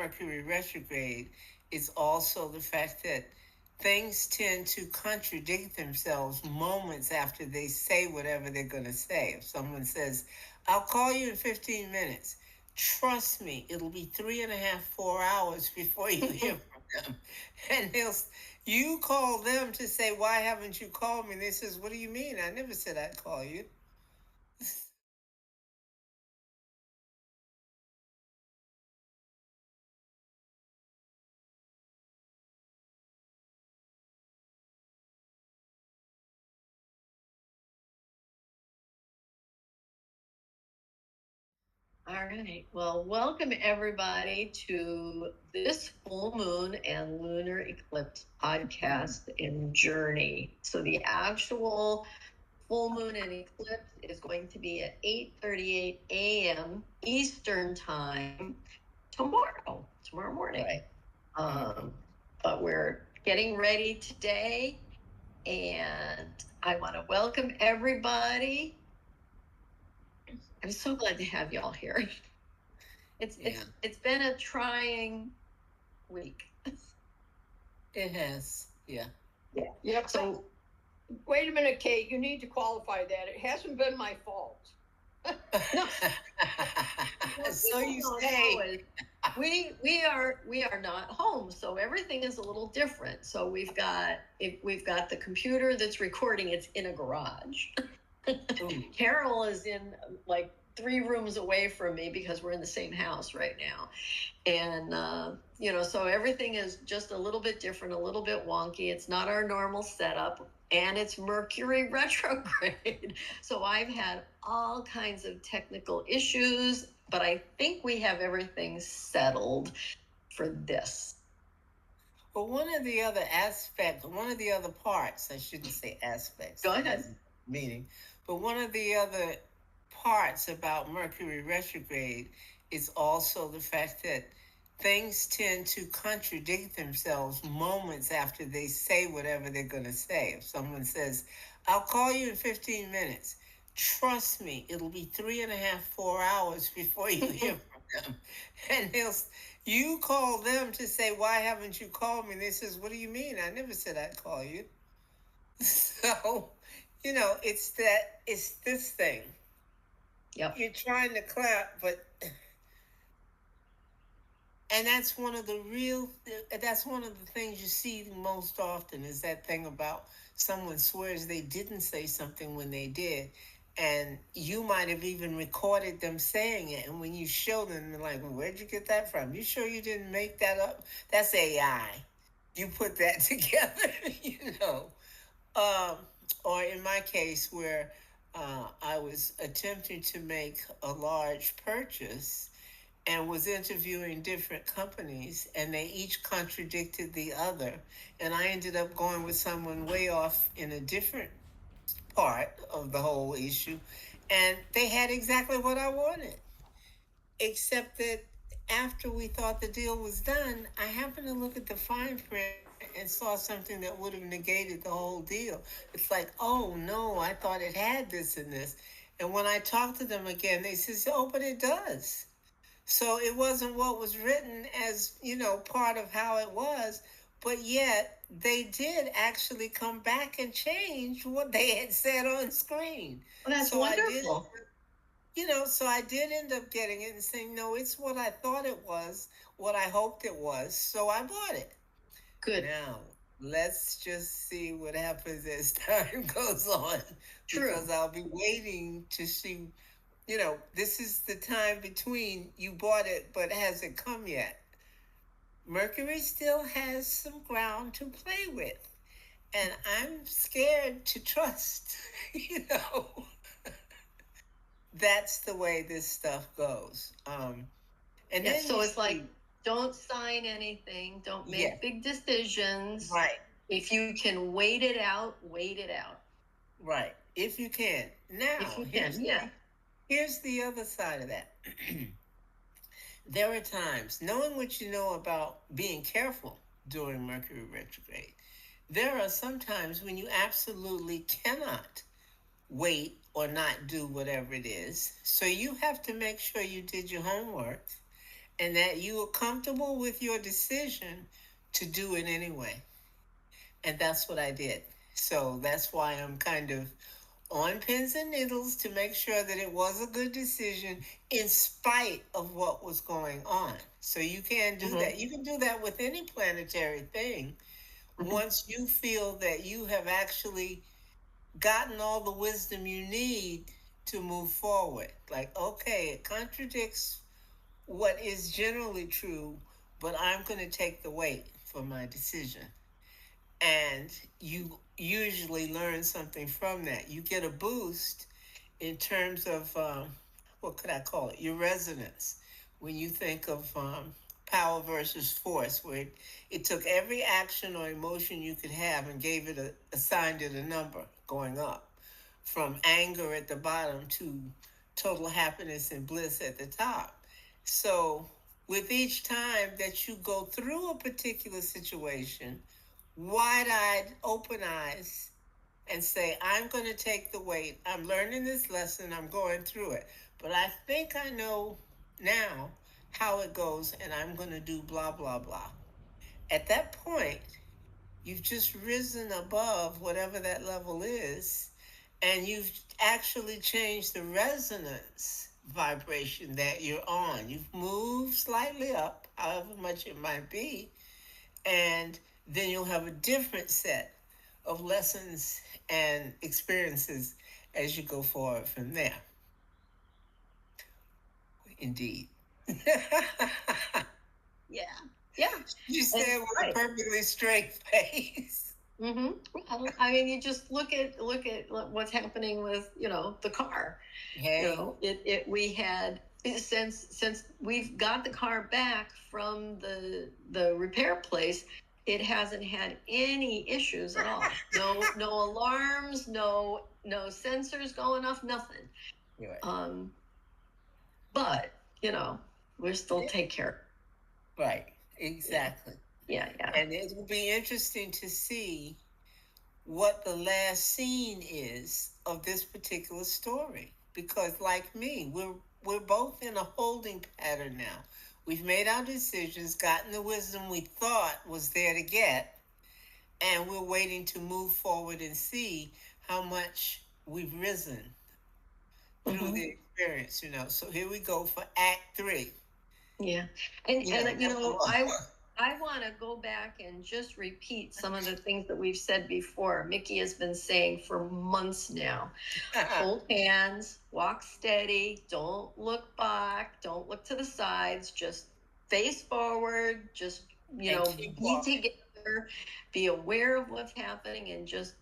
Mercury retrograde is also the fact that things tend to contradict themselves moments after they say whatever they're going to say. If someone says, I'll call you in 15 minutes, trust me, it'll be 3.5, 4 hours before you hear from them. And you call them to say, why haven't you called me? And they says, what do you mean? I never said I'd call you. All right. Well, welcome everybody to this full moon and lunar eclipse podcast and journey. So the actual full moon and eclipse is going to be at 8:38 a.m. Eastern time tomorrow morning. Right. But we're getting ready today, and I want to welcome everybody. I'm so glad to have y'all here. It's been a trying week. It has, yeah. Yep. So wait a minute, Kate. You need to qualify that. It hasn't been my fault. So you say. We are not home, so everything is a little different. So we've got the computer that's recording. It's in a garage. Carol is in like 3 rooms away from me because we're in the same house right now. And, so everything is just a little bit different, a little bit wonky. It's not our normal setup, and it's Mercury retrograde. So I've had all kinds of technical issues, but I think we have everything settled for this. But one of the other parts, I shouldn't say aspects. Go ahead. Meaning, but one of the other parts about Mercury retrograde is also the fact that things tend to contradict themselves moments after they say whatever they're going to say. If someone says, I'll call you in 15 minutes, trust me, it'll be 3.5, 4 hours before you hear from them. And you call them to say, why haven't you called me? And they says, what do you mean? I never said I'd call you. So, it's this thing. Yep. You're trying to clap, but... And that's one of the things you see most often is that thing about someone swears they didn't say something when they did. And you might have even recorded them saying it. And when you show them, they're like, well, where'd you get that from? You sure you didn't make that up? That's AI. You put that together, Or in my case, where I was attempting to make a large purchase and was interviewing different companies, and they each contradicted the other. And I ended up going with someone way off in a different part of the whole issue. And they had exactly what I wanted. Except that after we thought the deal was done, I happened to look at the fine print and saw something that would have negated the whole deal. It's like, oh no, I thought it had this and this. And when I talked to them again, they said, oh, but it does. So it wasn't what was written as, part of how it was, but yet they did actually come back and change what they had said on screen. Well, that's wonderful. So I did end up getting it and saying, no, it's what I thought it was, what I hoped it was, so I bought it. Good. Now, let's just see what happens as time goes on. True. Because I'll be waiting to see... this is the time between you bought it, but hasn't come yet. Mercury still has some ground to play with. And I'm scared to trust, That's the way this stuff goes. And then so it's like, don't sign anything. Don't make big decisions. Right. If you can wait it out, wait it out. Right. If you can. Now, if you can, here's the other side of that. There are times, knowing what you know about being careful during Mercury retrograde, there are some times when you absolutely cannot wait or not do whatever it is. So you have to make sure you did your homework and that you are comfortable with your decision to do it anyway. And that's what I did. So that's why I'm kind of on pins and needles to make sure that it was a good decision in spite of what was going on. So you can do that. You can do that with any planetary thing. Once you feel that you have actually gotten all the wisdom you need to move forward. Like, okay, it contradicts what is generally true, but I'm going to take the weight for my decision. And you usually learn something from that. You get a boost in terms of what could I call it? Your resonance. When you think of power versus force, where it took every action or emotion you could have and assigned it a number going up, from anger at the bottom to total happiness and bliss at the top. So, with each time that you go through a particular situation, wide eyed, open eyes, and say, I'm going to take the weight. I'm learning this lesson. I'm going through it. But I think I know now how it goes, and I'm going to do blah, blah, blah. At that point, you've just risen above whatever that level is, and you've actually changed the resonance vibration that you're on. You've moved slightly up, however much it might be, and then you'll have a different set of lessons and experiences as you go forward from there. Indeed. Yeah. Yeah. You said with a perfectly straight face. Well, I mean, you just look at what's happening with the car. Hey. We had, since we've got the car back from the repair place, it hasn't had any issues at all. No alarms, no sensors going off, nothing. Right. But we'll still take care. Right. Exactly. Yeah. And it will be interesting to see what the last scene is of this particular story, because like me, we're both in a holding pattern now. We've made our decisions, gotten the wisdom we thought was there to get, and we're waiting to move forward and see how much we've risen through the experience. So here we go for Act 3. Yeah. And I want to go back and just repeat some of the things that we've said before. Mickey has been saying for months now. Hold hands, walk steady, don't look back, don't look to the sides, just face forward, just, be together, be aware of what's happening, and just,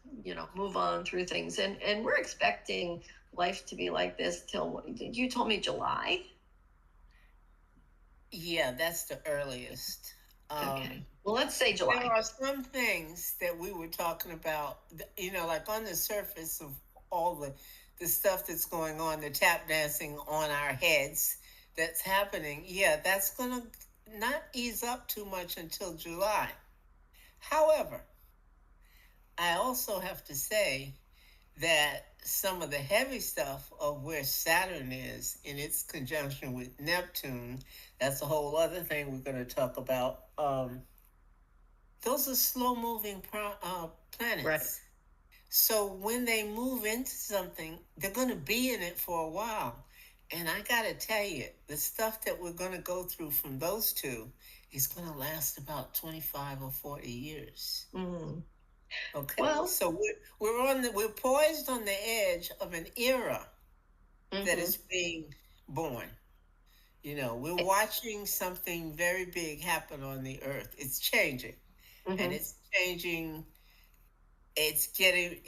move on through things. And we're expecting life to be like this till, you told me July? Yeah, that's the earliest. Okay. Well, let's say July. There are some things that we were talking about, like on the surface of all the stuff that's going on, the tap dancing on our heads that's happening. Yeah, that's going to not ease up too much until July. However, I also have to say that some of the heavy stuff of where Saturn is in its conjunction with Neptune, that's a whole other thing we're going to talk about. Those are slow-moving planets. Right. So when they move into something, they're going to be in it for a while. And I got to tell you, the stuff that we're going to go through from those two is going to last about 25 or 40 years. Okay. Well, so we're poised on the edge of an era that is being born. We're watching something very big happen on the earth. It's changing. And it's changing. It's getting,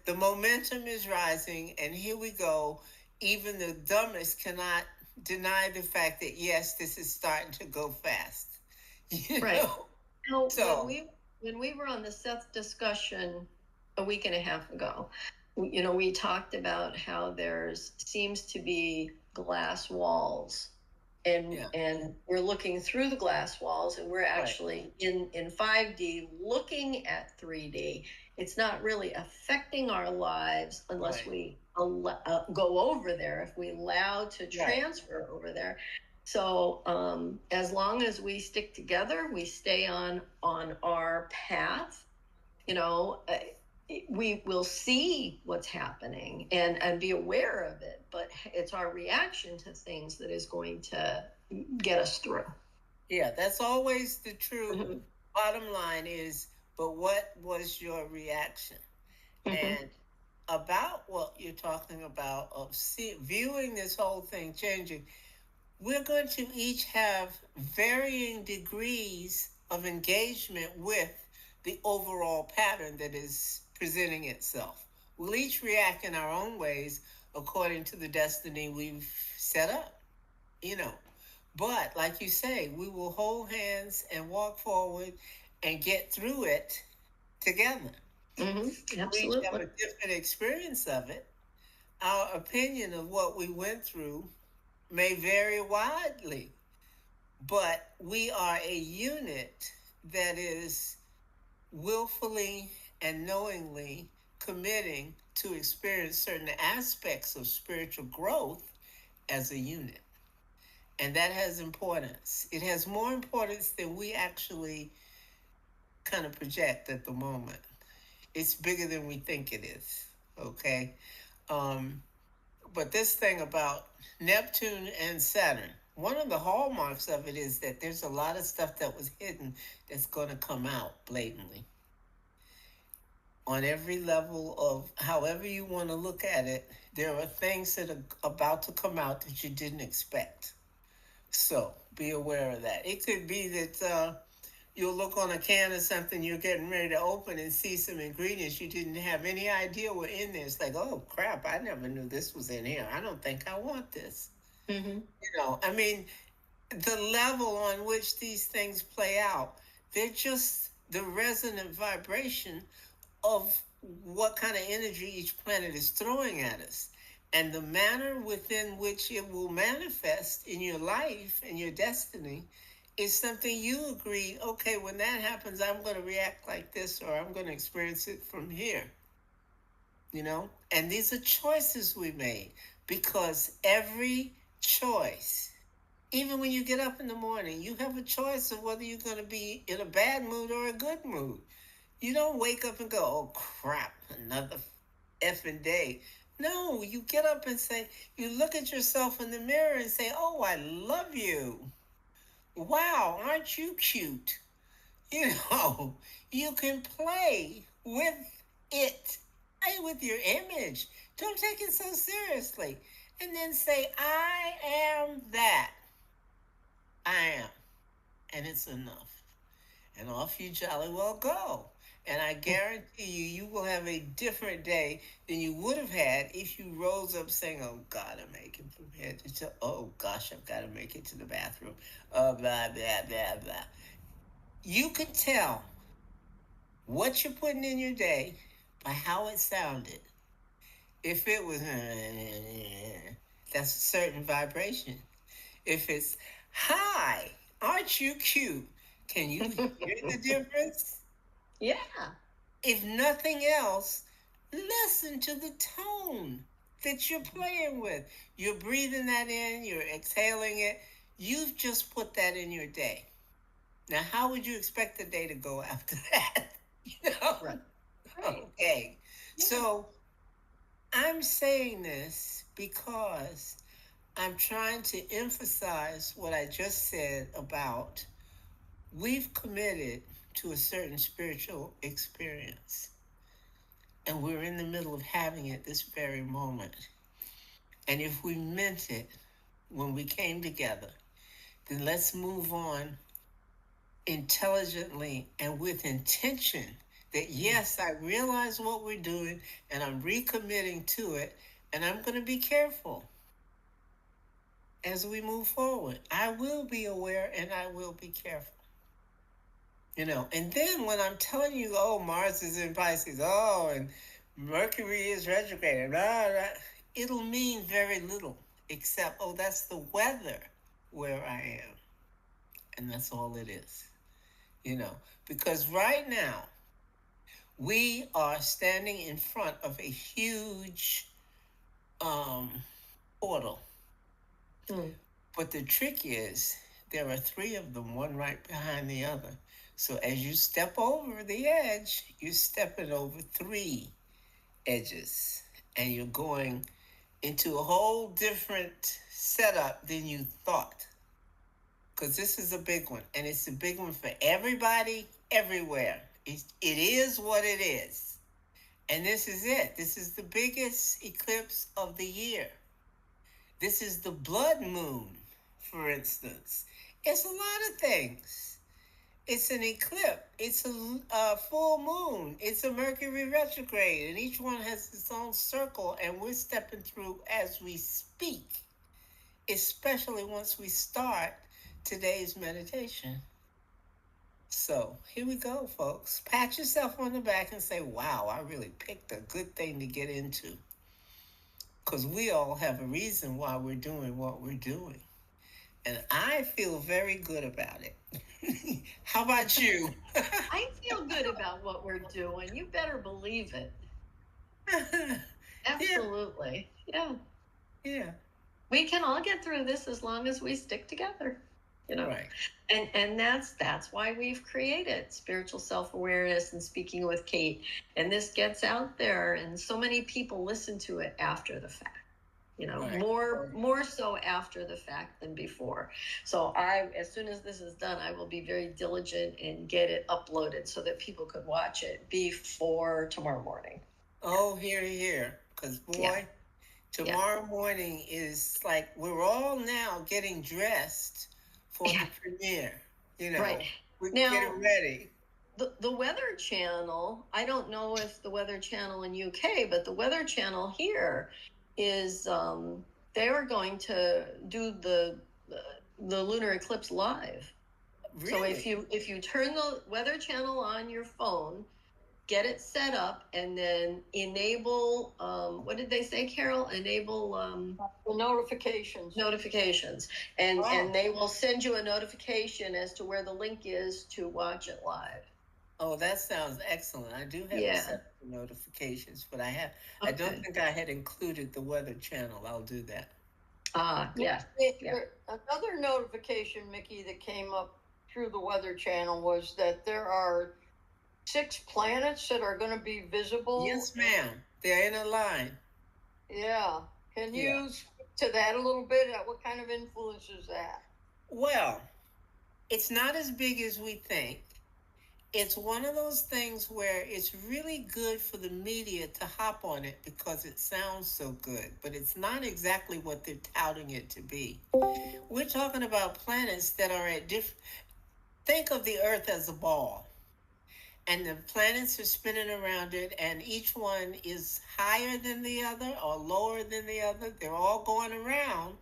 the momentum is rising, and here we go. Even the dumbest cannot deny the fact that, yes, this is starting to go fast. Right. So when we were on the Seth discussion a week and a half ago, we talked about how there's seems to be glass walls, and we're looking through the glass walls, and we're actually in 5D looking at 3D. It's not really affecting our lives unless we go over there, if we allow to transfer over there. So as long as we stick together, we stay on our path, you know, we will see what's happening and be aware of it. But it's our reaction to things that is going to get us through. Yeah, that's always the true bottom line is, but what was your reaction? And about what you're talking about of viewing this whole thing changing, we're going to each have varying degrees of engagement with the overall pattern that is presenting itself. We'll each react in our own ways according to the destiny we've set up, you know. But like you say, we will hold hands and walk forward and get through it together. Absolutely. We each have a different experience of it. Our opinion of what we went through may vary widely, but we are a unit that is willfully and knowingly committing to experience certain aspects of spiritual growth as a unit. And that has importance. It has more importance than we actually kind of project at the moment. It's bigger than we think it is, okay? But this thing about Neptune and Saturn, one of the hallmarks of it is that there's a lot of stuff that was hidden that's going to come out blatantly. On every level of however you want to look at it, there are things that are about to come out that you didn't expect. So be aware of that. It could be that you'll look on a can of something you're getting ready to open and see some ingredients you didn't have any idea were in there. It's like, oh crap, I never knew this was in here. I don't think I want this. You know, I mean, the level on which these things play out, they're just the resonant vibration of what kind of energy each planet is throwing at us. And the manner within which it will manifest in your life and your destiny is something you agree, okay, when that happens, I'm going to react like this, or I'm going to experience it from here. You know? And these are choices we made, because every choice, even when you get up in the morning, you have a choice of whether you're going to be in a bad mood or a good mood. You don't wake up and go, oh crap, another effing day. No, you get up and say, you look at yourself in the mirror and say, oh, I love you. Wow, aren't you cute? You know, you can play with it, play with your image. Don't take it so seriously. And then say, I am that. I am. And it's enough. And off you jolly well go. And I guarantee you, you will have a different day than you would have had if you rose up saying, oh, God, I'm making from head to toe. Oh, gosh, I've got to make it to the bathroom. Blah, blah, blah, blah. You can tell what you're putting in your day by how it sounded. If it was, that's a certain vibration. If it's, hi, aren't you cute? Can you hear the difference? Yeah. If nothing else, listen to the tone that you're playing with. You're breathing that in, you're exhaling it. You've just put that in your day. Now, how would you expect the day to go after that? You know? Right. Okay. Yeah. So I'm saying this because I'm trying to emphasize what I just said about we've committed to a certain spiritual experience. And we're in the middle of having it this very moment. And if we meant it when we came together, then let's move on intelligently and with intention that, yes, I realize what we're doing and I'm recommitting to it, and I'm going to be careful as we move forward. I will be aware and I will be careful. You know, and then when I'm telling you, oh, Mars is in Pisces, oh, and Mercury is retrograde, blah, blah, it'll mean very little, except, oh, that's the weather where I am. And that's all it is, you know, because right now we are standing in front of a huge portal. But the trick is there are three of them, one right behind the other. So as you step over the edge, you're stepping over three edges, and you're going into a whole different setup than you thought. Because this is a big one, and it's a big one for everybody, everywhere. It is what it is. And this is it. This is the biggest eclipse of the year. This is the blood moon, for instance. It's a lot of things. It's an eclipse. It's a full moon. It's a Mercury retrograde, and each one has its own circle, and we're stepping through as we speak, especially once we start today's meditation. So here we go, folks. Pat yourself on the back and say, wow, I really picked a good thing to get into. Because we all have a reason why we're doing what we're doing. And I feel very good about it. How about you? I feel good about what we're doing. You better believe it. Absolutely. Yeah. Yeah. We can all get through this as long as we stick together. You know, Right. And that's why we've created spiritual self-awareness and speaking with Kate. And this gets out there, and so many people listen to it after the fact. You know, Right. more so after the fact than before. So as soon as this is done, I will be very diligent and get it uploaded so that people could watch it before tomorrow morning. Oh, here. Because boy, Yeah. tomorrow morning is like we're all now getting dressed for the premiere. You know, Right. we're Now, getting ready. The Weather Channel, I don't know if the Weather Channel in UK, but the Weather Channel here is they are going to do the lunar eclipse live. Really? So if you turn the Weather Channel on your phone, get it set up, and then enable what did they say, Carol? Enable The notifications. and they will send you a notification as to where the link is to watch it live. Oh, that sounds excellent. I do have it set for notifications, but I don't think I had included the Weather Channel. I'll do that. Yeah. Another notification, Mickey, that came up through the Weather Channel was that there are 6 planets that are going to be visible. Yes, ma'am. They're in a line. Yeah. Can you speak to that a little bit? What kind of influence is that? Well, it's not as big as we think. It's one of those things where it's really good for the media to hop on it because it sounds so good, but it's not exactly what they're touting it to be. We're talking about planets that are at different. Think of the Earth as a ball, and the planets are spinning around it, and each one is higher than the other or lower than the other. They're all going around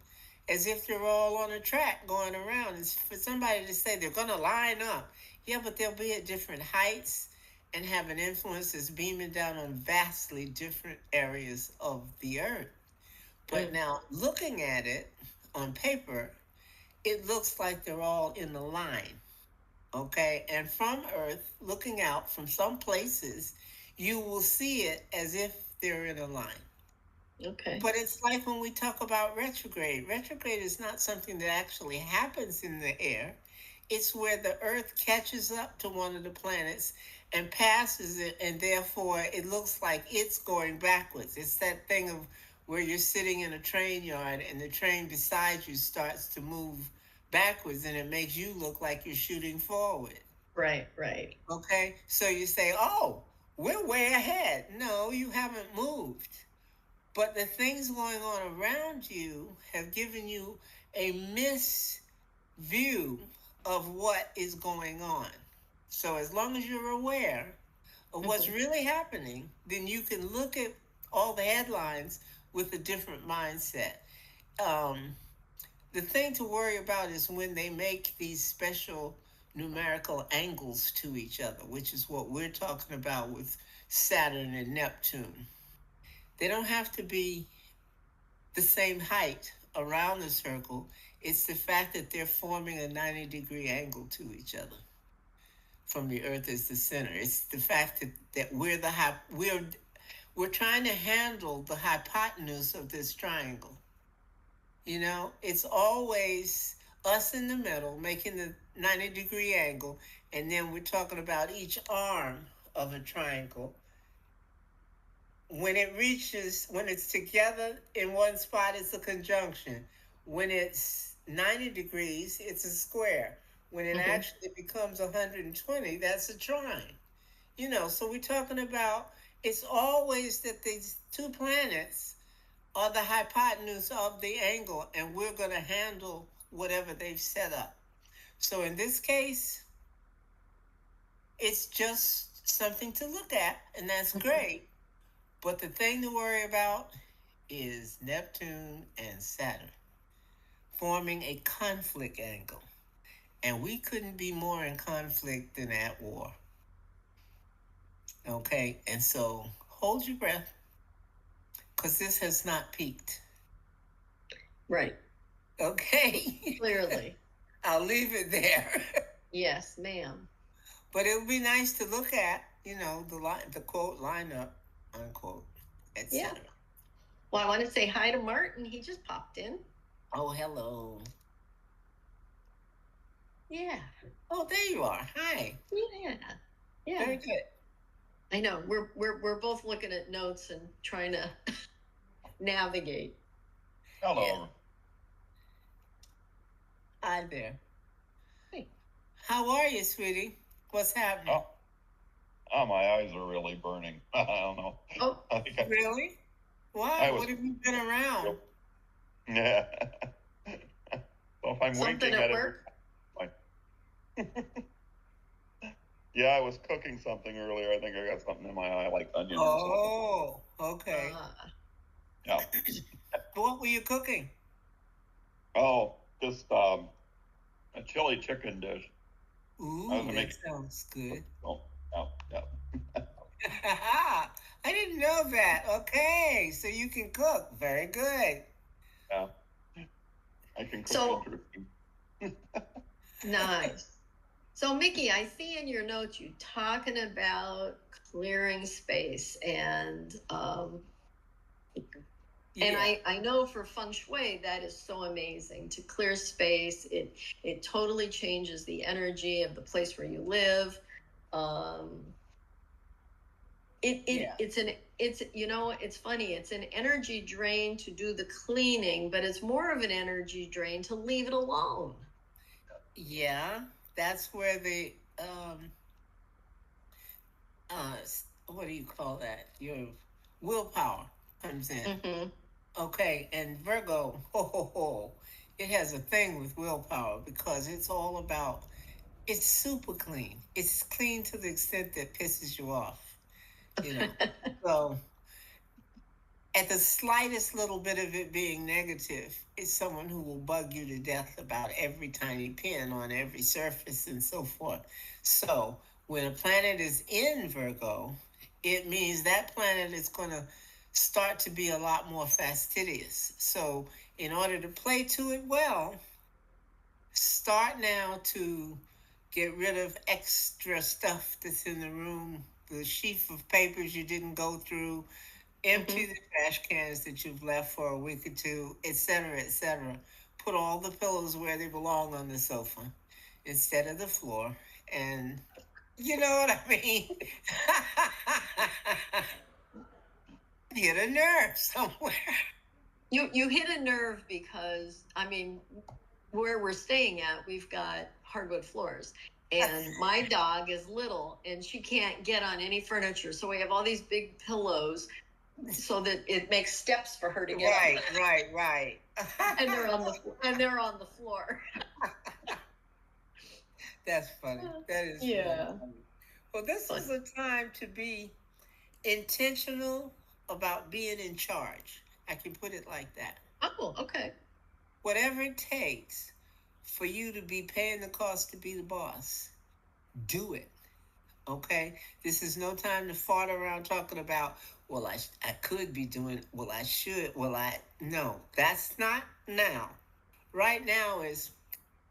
as if they're all on a track going around. It's for somebody to say they're going to line up. Yeah, but they'll be at different heights and have an influence that's beaming down on vastly different areas of the Earth. But now, looking at it on paper, it looks like they're all in a line. Okay, and from Earth, looking out from some places, you will see it as if they're in a line. Okay. But it's like when we talk about retrograde. Retrograde is not something that actually happens in the air. It's where the Earth catches up to one of the planets and passes it, and therefore it looks like it's going backwards. It's that thing of where you're sitting in a train yard and the train beside you starts to move backwards, and it makes you look like you're shooting forward. Right. Okay, so you say, oh, we're way ahead. No, you haven't moved. But the things going on around you have given you a misview of what is going on. So as long as you're aware of what's really happening, then you can look at all the headlines with a different mindset. The thing to worry about is when they make these special numerical angles to each other, which is what we're talking about with Saturn and Neptune. They don't have to be the same height around the circle. It's the fact that they're forming a 90-degree angle to each other from the Earth as the center. It's the fact that we're trying to handle the hypotenuse of this triangle. It's always us in the middle making the 90-degree angle, and then we're talking about each arm of a triangle. When it's together in one spot, it's a conjunction. When it's 90 degrees, it's a square. When it Mm-hmm. actually becomes 120, that's a trine. So we're talking about it's always that these two planets are the hypotenuse of the angle, and we're going to handle whatever they've set up. So in this case, it's just something to look at, and that's great. But the thing to worry about is Neptune and Saturn forming a conflict angle. And we couldn't be more in conflict than at war. Okay? And so hold your breath, because this has not peaked. Right. Okay? Clearly. I'll leave it there. Yes, ma'am. But it would be nice to look at, the quote lineup, unquote, Yeah. etc. Well, I want to say hi to Martin. He just popped in. Oh, hello. Yeah. Oh, there you are. Hi. Yeah. Yeah. Very good. I know. We're both looking at notes and trying to navigate. Hello. Yeah. Hi there. Hey. How are you, sweetie? What's happening? Oh, my eyes are really burning. I don't know. Oh, really? Why? What have you been around? Yeah. Well, if I'm something winking at at work? Yeah, I was cooking something earlier. I think I got something in my eye, like onion or Oh, okay. Yeah. What were you cooking? Oh, just a chili chicken dish. Ooh, that sounds good. Oh, yeah. I didn't know that. Okay, so you can cook. Very good. Yeah. I can cook So- interesting. Nice. So, Mickey, I see in your notes you talking about clearing space, and and I know for feng shui that is so amazing to clear space. It totally changes the energy of the place where you live. It's funny. It's an energy drain to do the cleaning, but it's more of an energy drain to leave it alone. Yeah, that's where the what do you call that? Your willpower comes in. Mm-hmm. Okay, and Virgo, it has a thing with willpower because it's all about, it's super clean. It's clean to the extent that pisses you off, So at the slightest little bit of it being negative, it's someone who will bug you to death about every tiny pin on every surface and so forth. So when a planet is in Virgo, it means that planet is going to start to be a lot more fastidious. So in order to play to it well, start now to get rid of extra stuff that's in the room, the sheaf of papers you didn't go through, empty the trash cans that you've left for a week or two, etc., etc. Put all the pillows where they belong on the sofa instead of the floor. And you know what I mean? Hit a nerve somewhere. You hit a nerve because, where we're staying at, we've got hardwood floors. And my dog is little and she can't get on any furniture. So we have all these big pillows so that it makes steps for her to get up. Right. and they're on the floor. That's funny. That is yeah. Funny. Well, this is a time to be intentional about being in charge. I can put it like that. Oh, okay. Whatever it takes for you to be paying the cost to be the boss, do it. Okay? This is no time to fart around talking about, well, I could be doing, well, I should, no, that's not now. Right now is,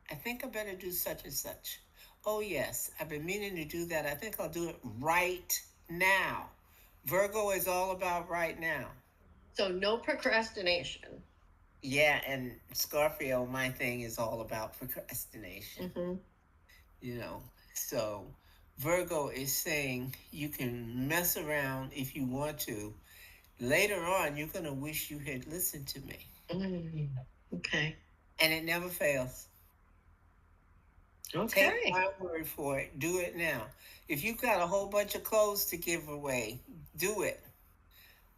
I think I better do such and such. Oh, yes, I've been meaning to do that. I think I'll do it right now. Virgo is all about right now. So no procrastination. Yeah, and Scorpio, my thing is all about procrastination, Mm-hmm. you know. So Virgo is saying you can mess around if you want to. Later on, you're going to wish you had listened to me. Mm. Okay. And it never fails. Take Okay. my word for it. Do it now. If you've got a whole bunch of clothes to give away, do it.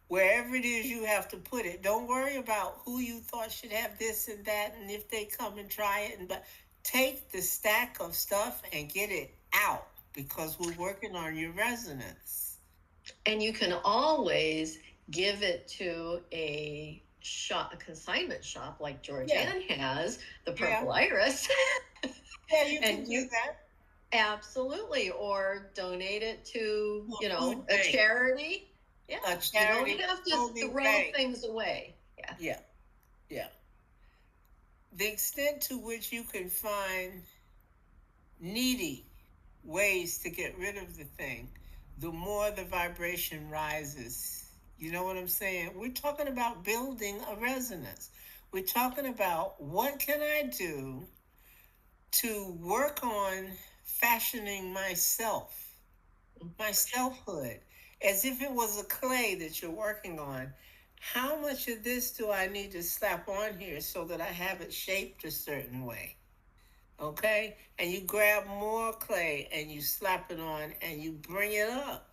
Wherever it is you have to put it, don't worry about who you thought should have this and that and if they come and try it. But take the stack of stuff and get it out because we're working on your resonance. And you can always give it to a shop, a consignment shop like Georgianne has, the Purple Iris. Yeah, you can and do that. Absolutely, or donate it to, Well, you know, food a bank. charity. Yeah, A charity, you don't have to clothing throw bank. things away. Yeah. Yeah, yeah. The extent to which you can find needy ways to get rid of the thing, the more the vibration rises. You know what I'm saying? We're talking about building a resonance. We're talking about what can I do to work on fashioning myself, my selfhood, as if it was a clay that you're working on. How much of this do I need to slap on here so that I have it shaped a certain way? Okay? And you grab more clay and you slap it on and you bring it up.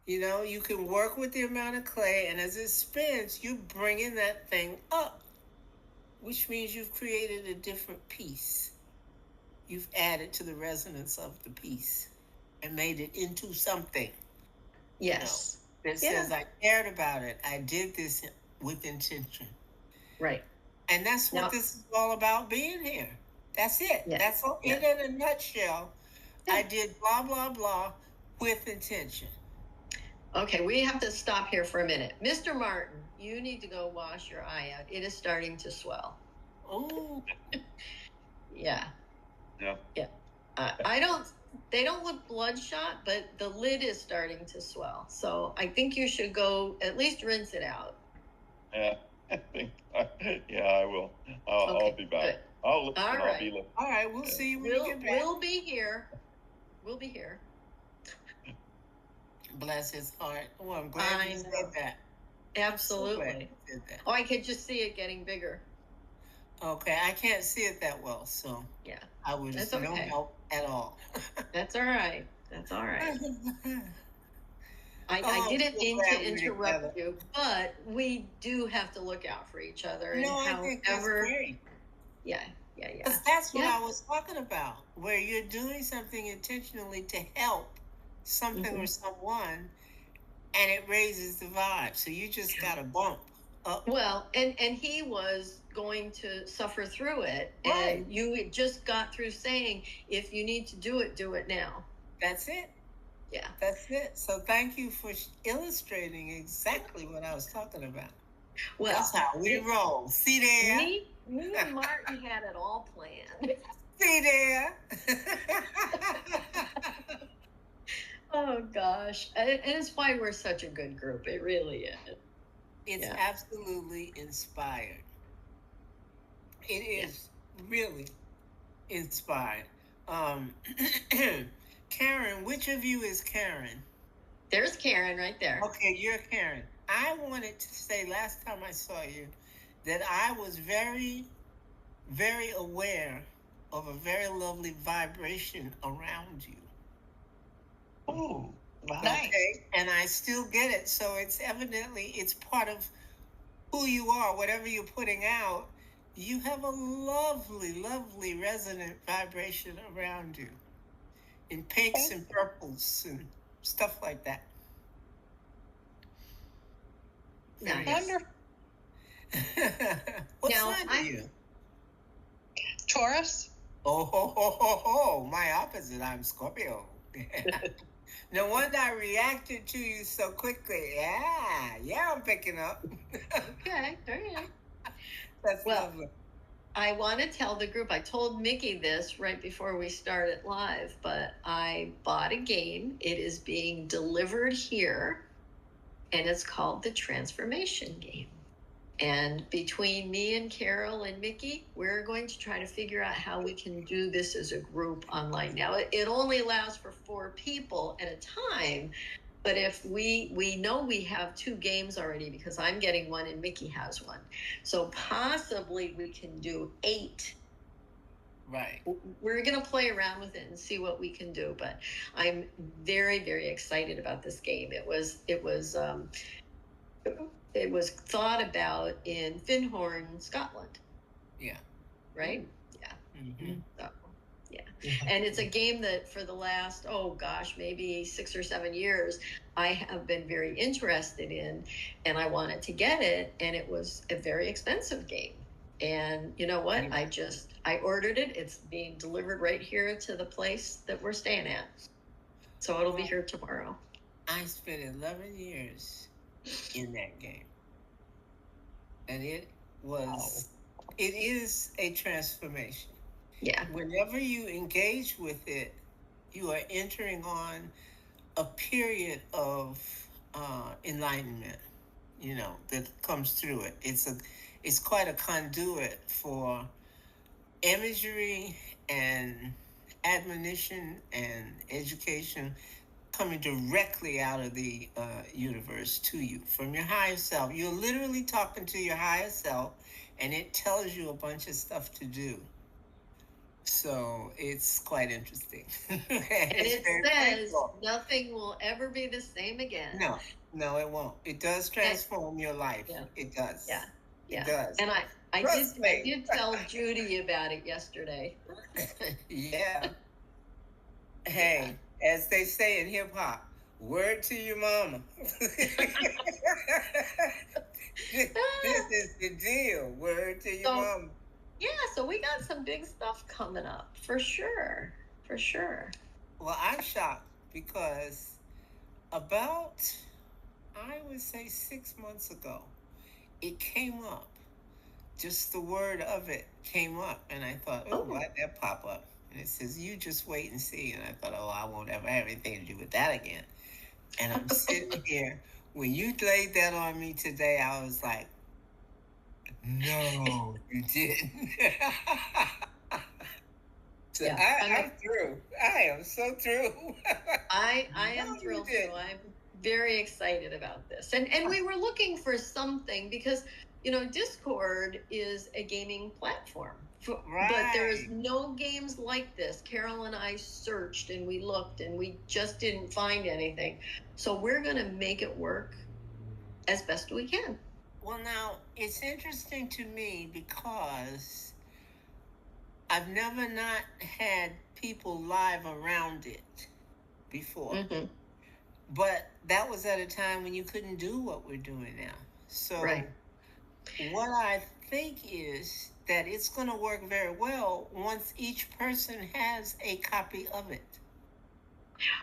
You know, you can work with the amount of clay, and as it spins, you're bringing that thing up, which means you've created a different piece. You've added to the resonance of the piece and made it into something. Yes. That says, I cared about it. I did this with intention. Right. And that's what this is all about being here. That's it. Yeah. That's all. Yeah. In a nutshell, I did blah, blah, blah with intention. Okay, we have to stop here for a minute. Mr. Martin, you need to go wash your eye out. It is starting to swell. Oh. Yeah. Yeah. Yeah. They don't look bloodshot, but the lid is starting to swell. So I think you should go at least rinse it out. Yeah. Yeah, I will. I'll be back. Good. I'll listen. All right. I'll be listening. All right, we'll see you when you get back. We'll be here. We'll be here. Bless his heart. Oh, I'm glad you said that. Absolutely. So said that. Oh, I could just see it getting bigger. Okay, I can't see it that well, so yeah, I would that's no okay. help at all. That's all right. That's all right. I didn't mean to interrupt you, but we do have to look out for each other. No, I think that's great. Yeah. Because that's what I was talking about, where you're doing something intentionally to help something or someone, and it raises the vibe. So you just got a bump up. Well, and he was going to suffer through it, and you just got through saying, if you need to do it now. That's it. Yeah. That's it. So thank you for illustrating exactly what I was talking about. Well, that's how we roll. See there? Me and Martin had it all planned. See there? Oh, gosh. And it's why we're such a good group. It really is. It's absolutely inspired. It is really inspired. Karen, which of you is Karen? There's Karen right there. Okay, you're Karen. I wanted to say last time I saw you that I was very, very aware of a very lovely vibration around you. Oh, nice. Okay, and I still get it. So it's part of who you are, whatever you're putting out. You have a lovely, lovely resonant vibration around you in pinks and purples and stuff like that. Nice. Wonderful. What sign are you? Taurus. Oh, my opposite. I'm Scorpio. No wonder I reacted to you so quickly. Yeah, I'm picking up. Okay, all right. That's lovely. I want to tell the group, I told Mickey this right before we started live, but I bought a game. It is being delivered here, and it's called the Transformation Game. And between me and Carol and Mickey, we're going to try to figure out how we can do this as a group online. Now, it only allows for 4 people at a time, but if we know we have 2 games already, because I'm getting one and Mickey has one. So possibly we can do 8. Right. We're going to play around with it and see what we can do, but I'm very, very excited about this game. It was thought about in Findhorn, Scotland. Yeah. Right? Yeah. Mm-hmm. So, yeah. And it's a game that for the last, maybe 6 or 7 years, I have been very interested in, and I wanted to get it, and it was a very expensive game. And you know what? Yeah. I ordered it. It's being delivered right here to the place that we're staying at. So it'll be here tomorrow. I spent 11 years in that game. And it is a transformation. Yeah. Whenever you engage with it, you are entering on a period of enlightenment, that comes through it. It's quite a conduit for imagery and admonition and education coming directly out of the universe to you from your higher self. You're literally talking to your higher self, and it tells you a bunch of stuff to do. So it's quite interesting. And it says nothing will ever be the same again. No, it won't. It does transform your life. Yeah. It does. Yeah. It does. And I did tell Judy about it yesterday. Yeah. Hey, as they say in hip hop, word to your mama. This is the deal. Word to your mama. Yeah, so we got some big stuff coming up for sure. For sure. Well, I'm shocked because about, I would say 6 months ago, it came up. Just the word of it came up, and I thought, why'd that pop up? And it says, you just wait and see. And I thought, I won't ever have anything to do with that again. And I'm sitting here. When you laid that on me today, I was like, no, you didn't. So I'm through. I am so through. I am thrilled too. I'm very excited about this. And we were looking for something because, Discord is a gaming platform. Right. But there's no games like this. Carol and I searched and we looked and we just didn't find anything. So we're going to make it work as best we can. Well, now, it's interesting to me because I've never not had people live around it before. Mm-hmm. But that was at a time when you couldn't do what we're doing now. So what I think is that it's going to work very well once each person has a copy of it.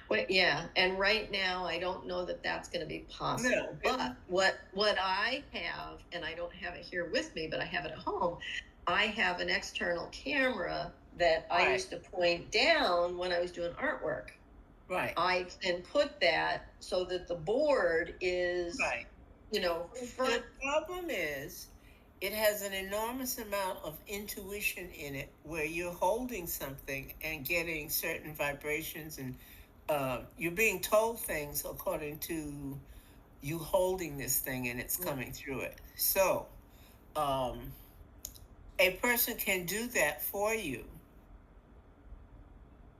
Well, yeah, and right now I don't know that that's going to be possible. No. But what I have, and I don't have it here with me, but I have it at home. I have an external camera that I used to point down when I was doing artwork. Right. I can put that so that the board is, front. The problem is, it has an enormous amount of intuition in it where you're holding something and getting certain vibrations and you're being told things according to you holding this thing and it's coming through it. So a person can do that for you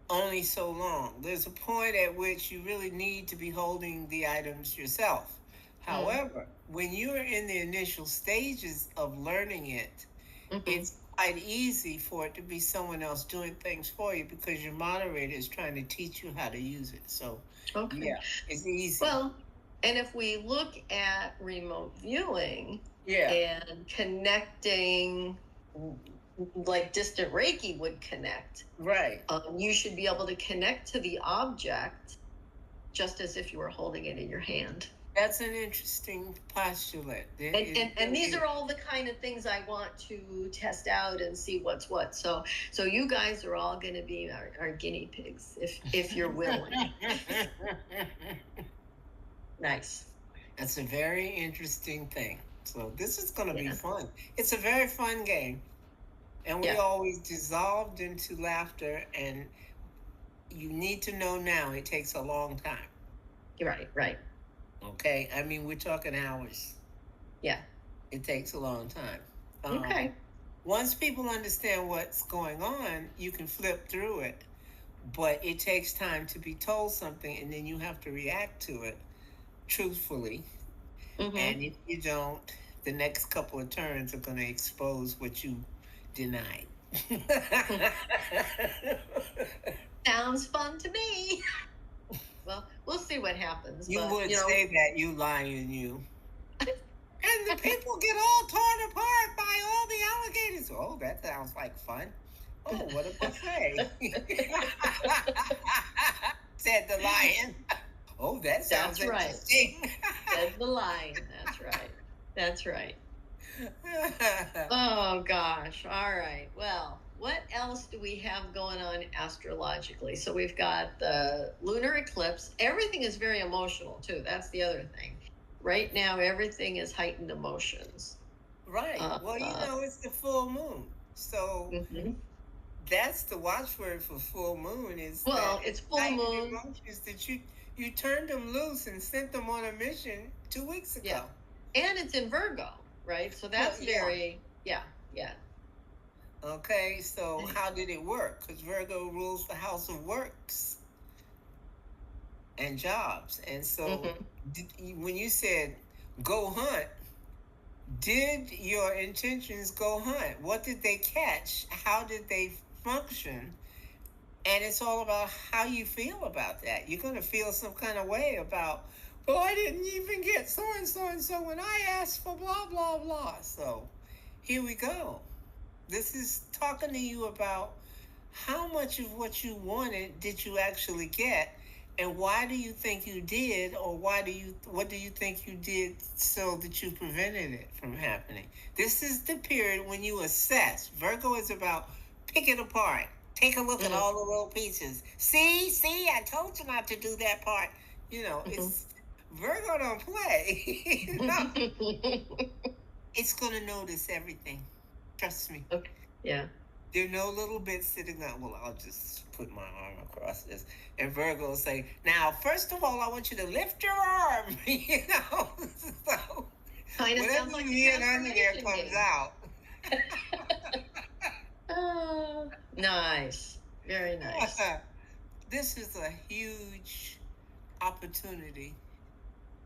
only so long. There's a point at which you really need to be holding the items yourself. However, when you're in the initial stages of learning it, it's quite easy for it to be someone else doing things for you because your moderator is trying to teach you how to use it. So, it's easy. Well, and if we look at remote viewing and connecting like distant Reiki would connect, right? You should be able to connect to the object just as if you were holding it in your hand. That's an interesting postulate. And these are all the kind of things I want to test out and see what's what. So you guys are all going to be our guinea pigs if you're willing. Nice. That's a very interesting thing. So this is going to be Yeah. fun. It's a very fun game. And we Yeah. always dissolved into laughter. And you need to know now it takes a long time. Right, right. Okay? I mean, we're talking hours. Yeah. It takes a long time. Okay. Once people understand what's going on, you can flip through it. But it takes time to be told something, and then you have to react to it truthfully. Mm-hmm. And if you don't, the next couple of turns are going to expose what you denied. Sounds fun to me. Well, we'll see what happens. You but, would you know, say that, you lying you. And the people get all torn apart by all the alligators. Oh, that sounds like fun. Oh, what a buffet. Said the lion. Oh, that sounds That's right. interesting. Said the lion. That's right. That's right. Oh, gosh. All right. Well, what else do we have going on astrologically? So we've got the lunar eclipse. Everything is very emotional, too. That's the other thing. Right now, everything is heightened emotions. Right. Well, it's the full moon. So Mhm. that's the watchword for full moon is Well, that it's full heightened moon. emotions that you turned them loose and sent them on a mission 2 weeks ago. Yeah. And it's in Virgo, right? So that's very, yeah. Okay, so how did it work? Because Virgo rules the house of works and jobs. And so when you said go hunt, did your intentions go hunt? What did they catch? How did they function? And it's all about how you feel about that. You're going to feel some kind of way about, well, I didn't even get so and so and so when I asked for blah, blah, blah. So here we go. This is talking to you about how much of what you wanted did you actually get, and why do you think you did, or what do you think you did so that you prevented it from happening? This is the period when you assess. Virgo is about pick it apart. Take a look at all the little pieces. See, I told you not to do that part. It's Virgo don't play. It's gonna notice everything. Trust me. Okay. Yeah. There are no little bits sitting there. Well, I'll just put my arm across this. And Virgo will say, now, first of all, I want you to lift your arm. So Kind of whatever sounds like you a hear under there transformation comes out. Oh, nice. Very nice. This is a huge opportunity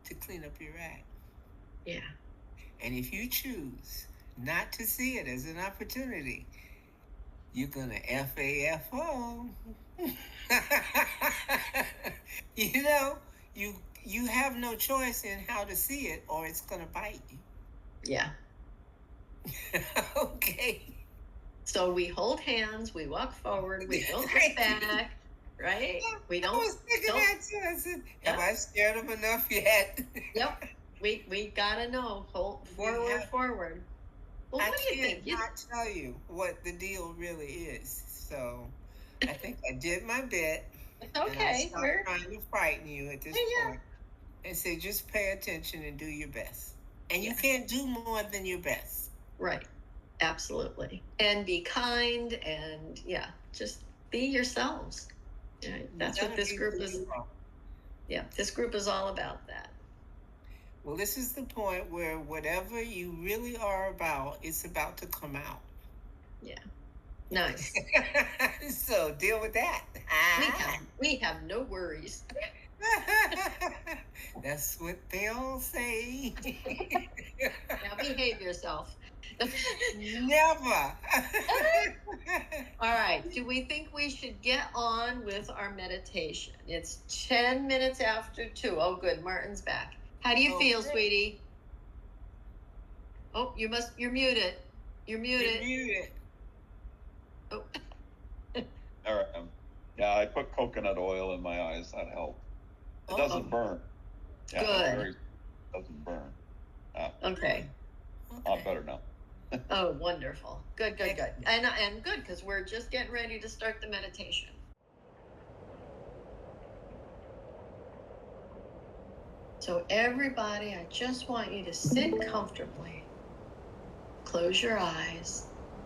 to clean up your act. Yeah. And if you choose not to see it as an opportunity, you're gonna FAFO. You have no choice in how to see it, or it's gonna bite you. Yeah. Okay. So we hold hands, we walk forward, we don't look back, right? We don't. I was thinking that too. I said, have I scared them enough yet? Yep. We gotta know. Hold forward. Well, what do you think? I cannot tell you what the deal really is. So I think I did my bit. It's okay. And I stopped trying to frighten you at this point. And say, just pay attention and do your best. And you can't do more than your best. Right. Absolutely. And be kind and just be yourselves. Right? That's what this group is. Yeah, this group is all about that. Well, this is the point where whatever you really are about, it's about to come out. Yeah. Nice. So deal with that. We have no worries. That's what they all say. Now behave yourself. Never. All right. Do we think we should get on with our meditation? It's 10 minutes after 2. Oh, good. Martin's back. How do you feel, sweetie? Oh, you're muted. You're muted. Oh. All right. Yeah, I put coconut oil in my eyes. That helped. It doesn't burn. Yeah, good. It doesn't burn. Okay. Better now. Oh, wonderful. Good. And good, because we're just getting ready to start the meditation. So everybody, I just want you to sit comfortably, close your eyes,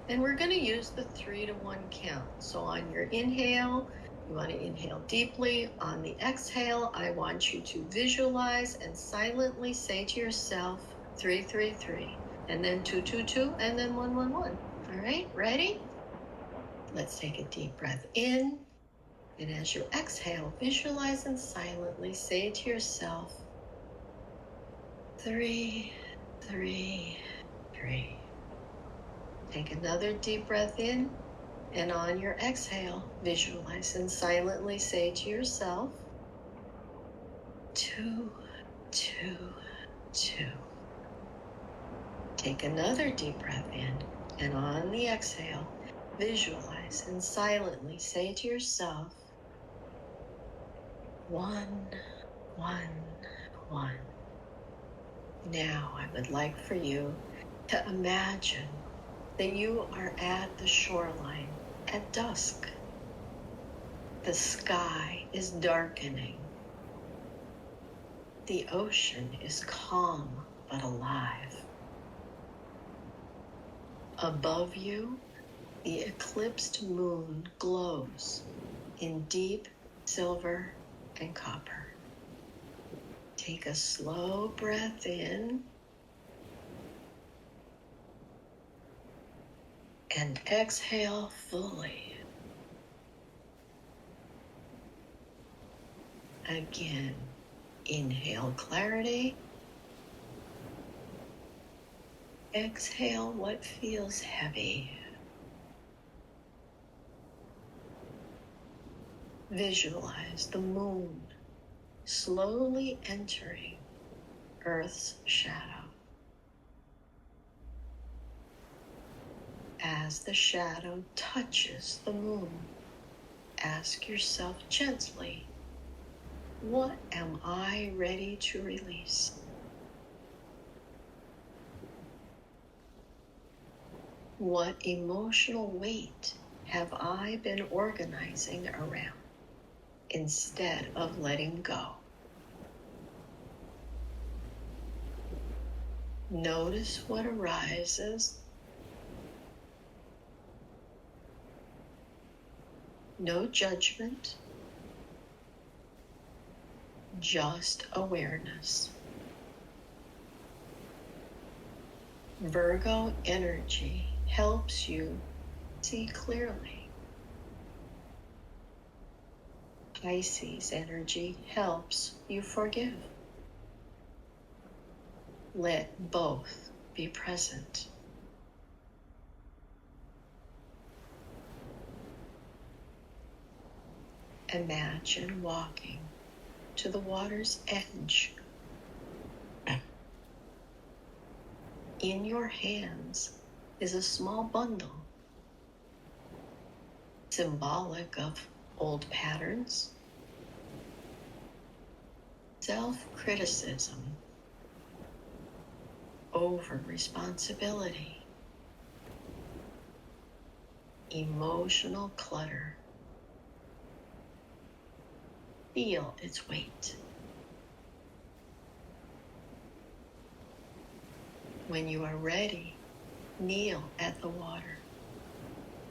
and we're going to use the 3 to 1 count. So on your inhale, you want to inhale deeply. On the exhale, I want you to visualize and silently say to yourself, 3, 3, 3, and then 2, 2, 2, and then 1, 1, 1. All right, ready? Let's take a deep breath in. And as you exhale, visualize and silently say to yourself, 3, 3, 3. Take another deep breath in, and on your exhale, visualize and silently say to yourself, 2, 2, 2. Take another deep breath in, and on the exhale, visualize and silently say to yourself, 1, 1, 1. Now I would like for you to imagine that you are at the shoreline at dusk. The sky is darkening. The ocean is calm but alive. Above you, the eclipsed moon glows in deep silver and copper. Take a slow breath in and exhale fully. Again, inhale clarity. Exhale what feels heavy. Visualize the moon slowly entering Earth's shadow. As the shadow touches the moon, ask yourself gently, what am I ready to release? What emotional weight have I been organizing around instead of letting go? Notice what arises. No judgment, just awareness. Virgo energy helps you see clearly. Pisces energy helps you forgive. Let both be present. Imagine walking to the water's edge. In your hands is a small bundle, symbolic of old patterns, self-criticism, over-responsibility, emotional clutter. Feel its weight. When you are ready, kneel at the water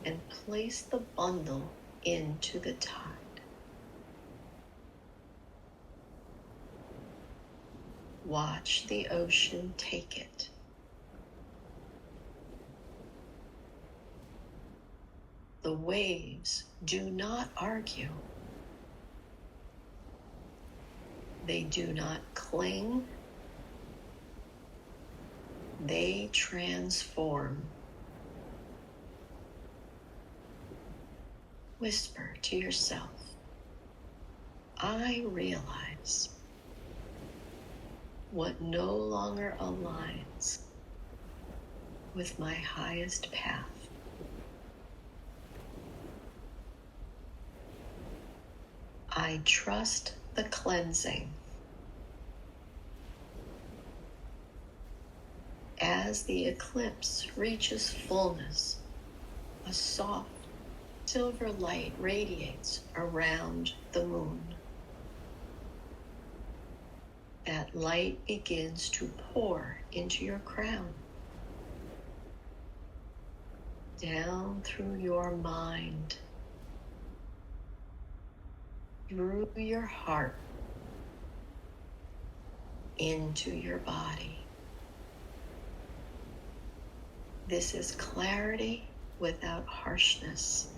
and place the bundle into the tide. Watch the ocean take it. The waves do not argue. They do not cling. They transform. Whisper to yourself, I realize what no longer aligns with my highest path. I trust the cleansing. As the eclipse reaches fullness, a soft silver light radiates around the moon. That light begins to pour into your crown, down through your mind, through your heart, into your body. This is clarity without harshness,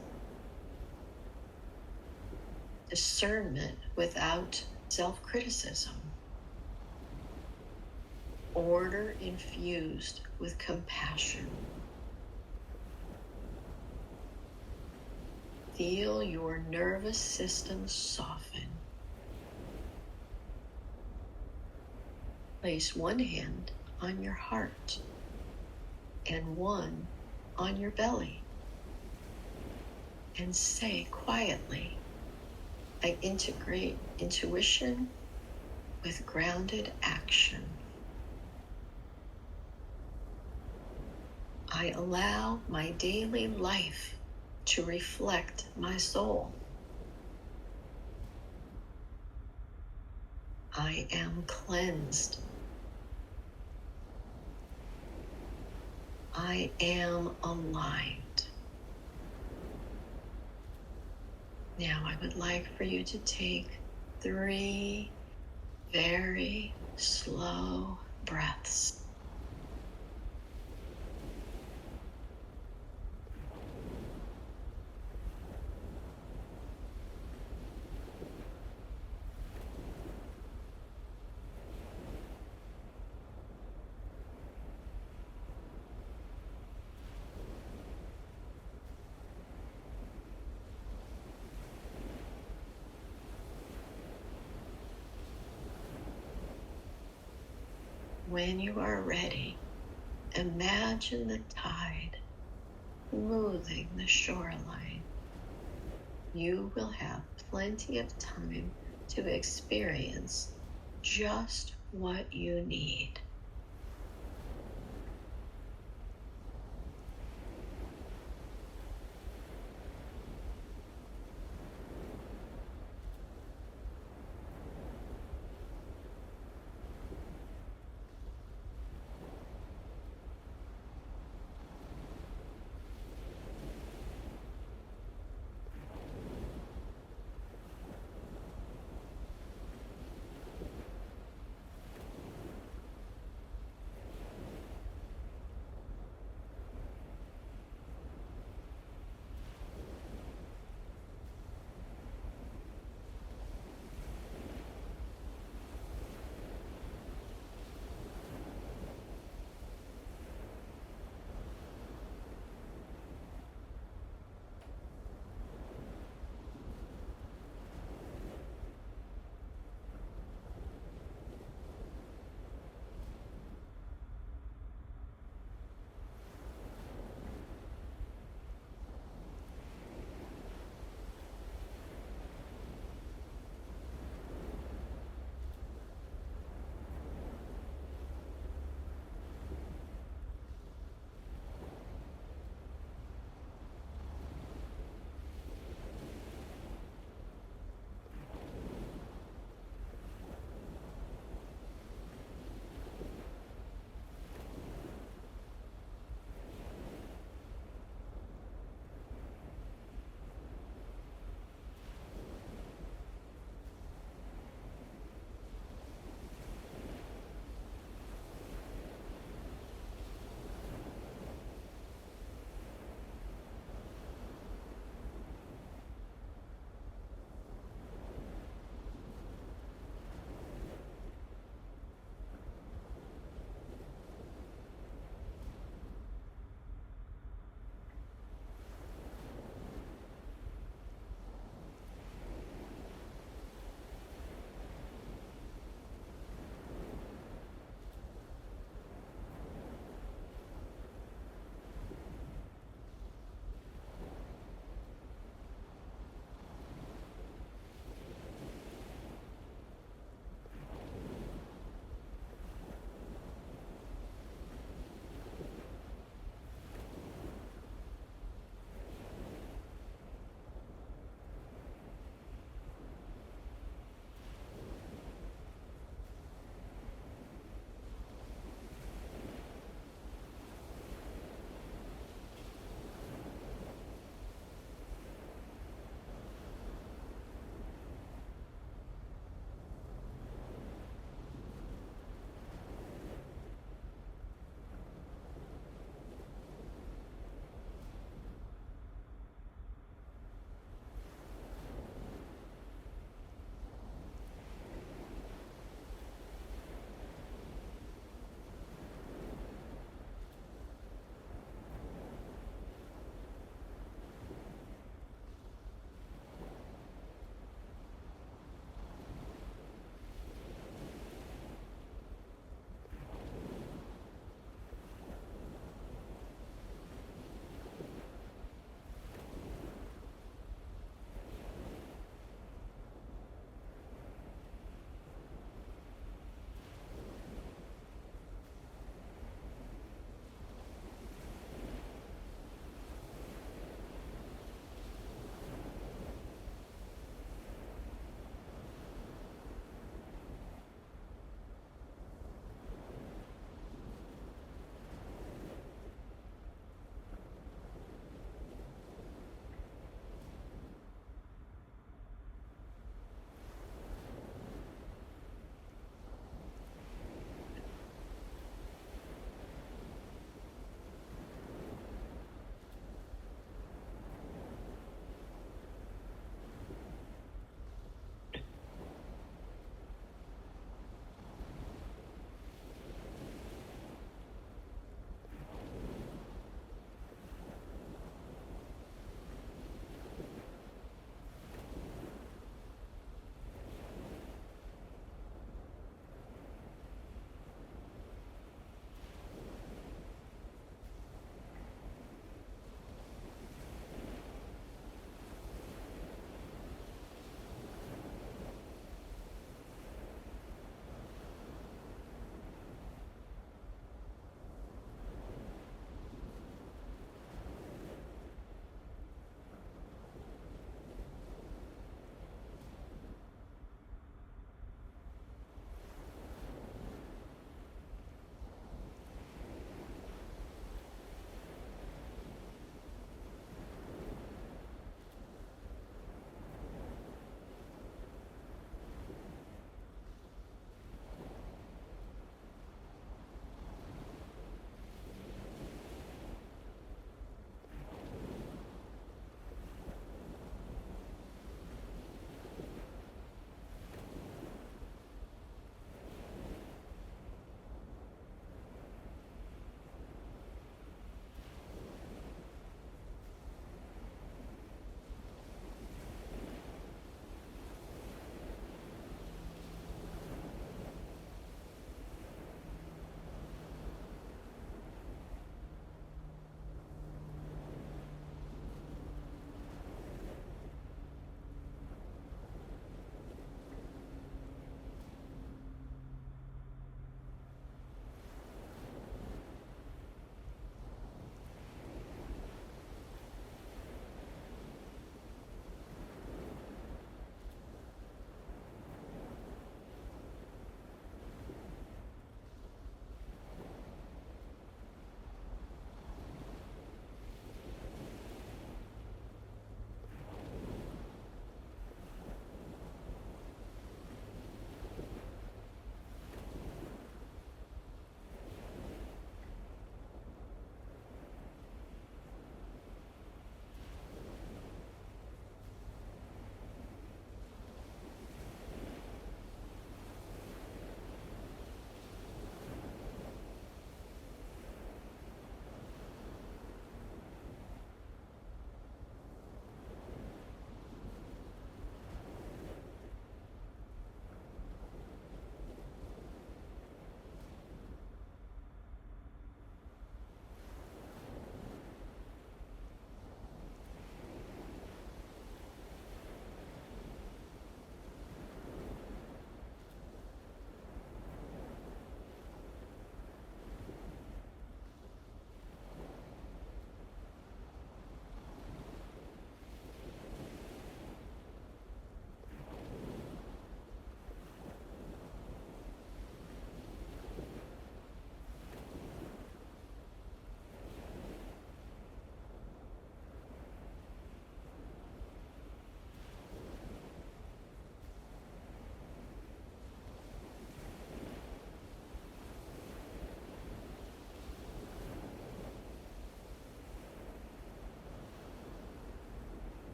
discernment without self-criticism, order infused with compassion. Feel your nervous system soften. Place one hand on your heart and one on your belly, and say quietly, I integrate intuition with grounded action. I allow my daily life to reflect my soul. I am cleansed. I am aligned. Now I would like for you to take 3 very slow breaths. When you are ready, imagine the tide smoothing the shoreline. You will have plenty of time to experience just what you need.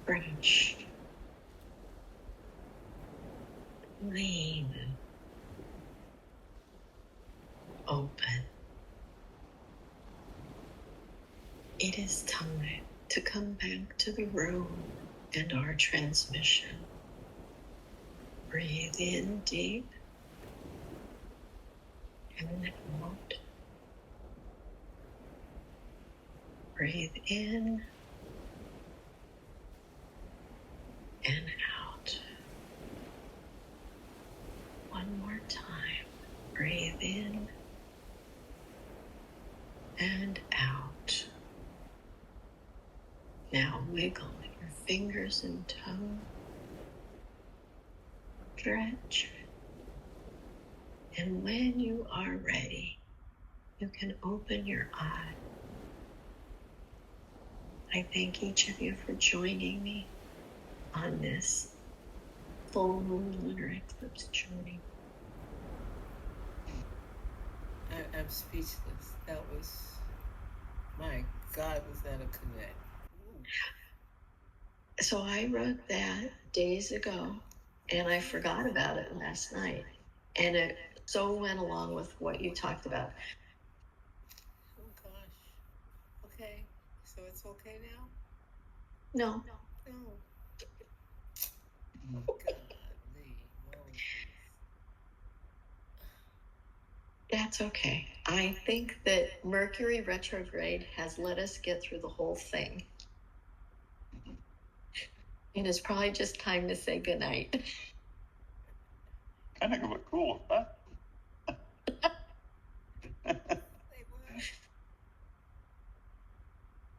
Stretch. Lean. Open. It is time to come back to the room and our transmission. Breathe in deep and out. Breathe in and out. One more time. Breathe in and out. Now wiggle your fingers and toes. Stretch. And when you are ready, you can open your eyes. I thank each of you for joining me on this full moon lunar eclipse journey. I'm speechless. That was, my God, was that a connect? Ooh. So I wrote that days ago, and I forgot about it last night. And it so went along with what you talked about. Oh gosh. Okay. So it's okay now? No, No. Golly, Moses. that's okay. I think that Mercury retrograde has let us get through the whole thing. And it's probably just time to say goodnight. Kind of a cool effect. Say what?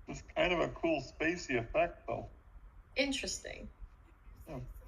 It's kind of a cool spacey effect, though. Interesting. If you say Yeah.